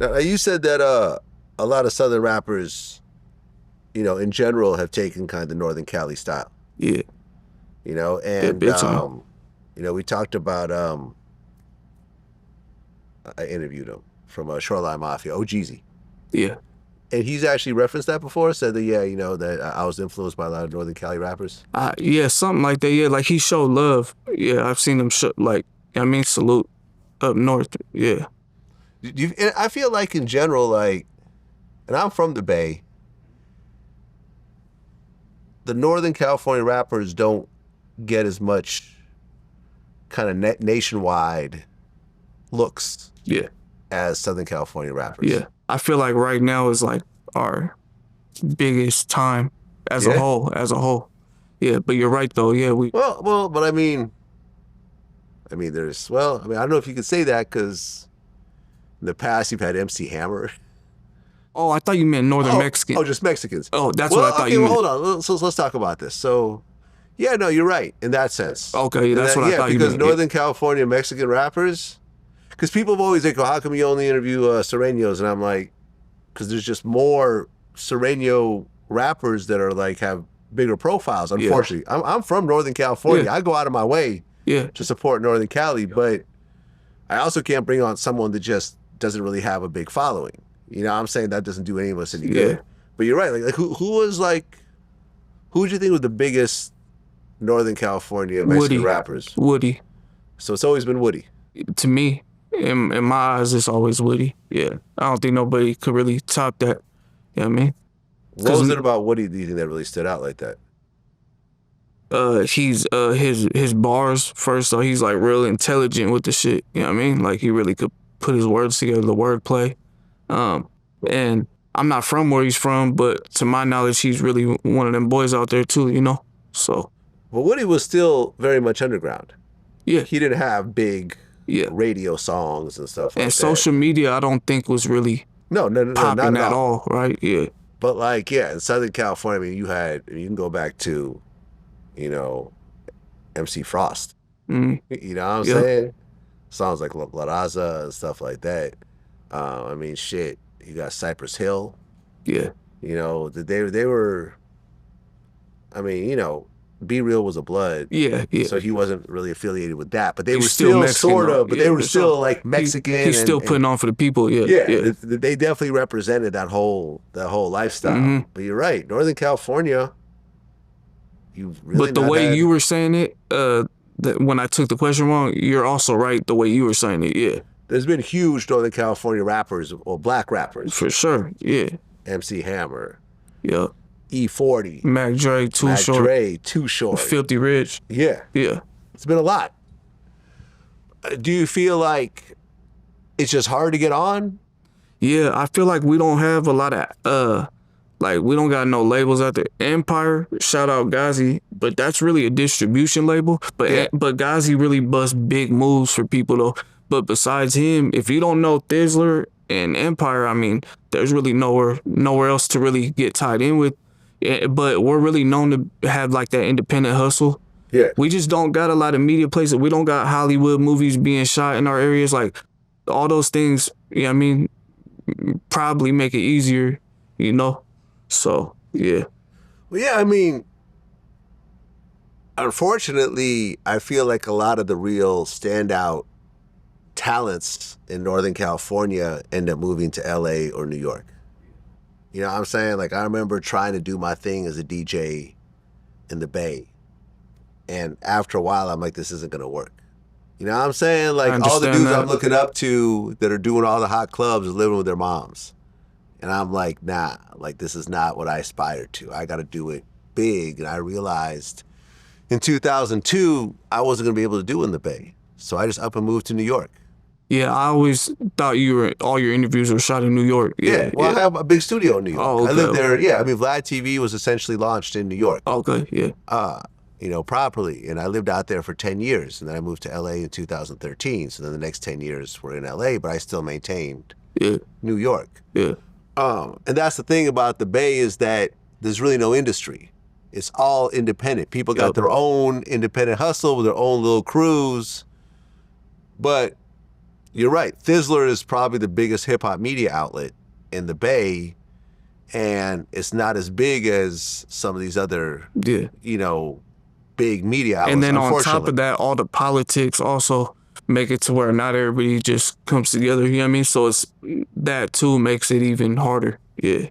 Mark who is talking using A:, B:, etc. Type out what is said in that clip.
A: Now, you said that a lot of Southern rappers, in general, have taken kind of the Northern Cali style.
B: Yeah. Yeah,
A: And
B: big time.
A: we talked about. I interviewed him from Shoreline Mafia, OGZ.
B: Yeah.
A: And he's actually referenced that before, said that, that I was influenced by a lot of Northern Cali rappers.
B: Yeah, something like that. Yeah, like he showed love. Yeah, I've seen him show, like, I mean, salute up north. Yeah.
A: And I feel like in general, like, and I'm from the Bay, the Northern California rappers don't get as much kind of nationwide looks
B: Yeah.
A: as Southern California rappers.
B: Yeah. I feel like right now is like our biggest time as a whole. Yeah, but you're right though. Yeah,
A: but I mean, I don't know if you could say that because in the past you've had MC Hammer.
B: Oh, I thought you meant Northern Mexican.
A: Oh, just Mexicans.
B: Oh, that's what I thought you meant.
A: Hold on. So let's talk about this. So, yeah, no, you're right in that sense.
B: Okay, that's what I thought you meant.
A: Because Northern California Mexican rappers, because people have always like, how come you only interview Sureños? And I'm like, because there's just more Sureño rappers that are like have bigger profiles. Unfortunately, I'm from Northern California. I go out of my way to support Northern Cali, but I also can't bring on someone that just doesn't really have a big following. I'm saying that doesn't do any of us any good. But you're right. Like who would you think was the biggest Northern California Mexican rappers?
B: Woody.
A: So it's always been Woody.
B: To me, in my eyes, it's always Woody. Yeah. I don't think nobody could really top that. You know what I mean?
A: What was it about Woody do you think that really stood out like that?
B: He's his bars first, so he's like real intelligent with the shit. You know what I mean? Like he really could put his words together, the wordplay. And I'm not from where he's from, but to my knowledge, he's really one of them boys out there too, So.
A: Well, Woody was still very much underground.
B: Yeah.
A: He didn't have big radio songs and stuff like that.
B: And social media, I don't think was really popping
A: not
B: at all, right? Yeah.
A: But like, in Southern California, I mean, you can go back to, MC Frost.
B: Mm-hmm.
A: You know what I'm saying? Songs like La Raza and stuff like that. I mean, shit. You got Cypress Hill.
B: Yeah.
A: They were. I mean, Be Real was a Blood.
B: Yeah.
A: So he wasn't really affiliated with that, but they were still sort of. But they were still like Mexican.
B: He's still putting on for the people. Yeah.
A: Yeah. They definitely represented that whole lifestyle.
B: Mm-hmm.
A: But you're right, Northern California.
B: But the way you were saying it, when I took the question wrong, you're also right the way you were saying it. Yeah.
A: There's been huge Northern California rappers or black rappers.
B: For sure, yeah.
A: MC Hammer.
B: Yeah.
A: E40.
B: Mac Dre, Too Short. Filthy Rich.
A: Yeah.
B: Yeah.
A: It's been a lot. Do you feel like it's just hard to get on?
B: Yeah, I feel like we don't have a lot of, we don't got no labels out there. Empire, shout out Ghazi, but that's really a distribution label. But Ghazi really busts big moves for people though. But besides him, if you don't know Thizzler and Empire, I mean, there's really nowhere else to really get tied in with. But we're really known to have like that independent hustle.
A: Yeah.
B: We just don't got a lot of media places. We don't got Hollywood movies being shot in our areas. Like all those things, probably make it easier, So, yeah.
A: Well, yeah, I mean, unfortunately, I feel like a lot of the real standout talents in Northern California end up moving to LA or New York. You know what I'm saying? Like, I remember trying to do my thing as a DJ in the Bay. And after a while, I'm like, this isn't going to work. You know what I'm saying? Like, all the dudes I'm looking up to that are doing all the hot clubs are living with their moms. And I'm like, nah, like, this is not what I aspire to. I got to do it big. And I realized in 2002, I wasn't going to be able to do it in the Bay. So I just up and moved to New York.
B: Yeah, I always thought all your interviews were shot in New York.
A: Yeah, I have a big studio in New York.
B: Oh, okay.
A: I lived there. Yeah, I mean, Vlad TV was essentially launched in New York.
B: Okay, yeah.
A: Properly. And I lived out there for 10 years. And then I moved to LA in 2013. So then the next 10 years were in LA, but I still maintained New York.
B: Yeah.
A: And that's the thing about the Bay is that there's really no industry. It's all independent. People got their own independent hustle with their own little crews. But You're right. Thizzler is probably the biggest hip hop media outlet in the Bay, and it's not as big as some of these other,
B: Yeah.
A: you know, big media outlets.
B: And then on top of that, all the politics also make it to where not everybody just comes together. You know what I mean? So it's that too makes it even harder. Yeah.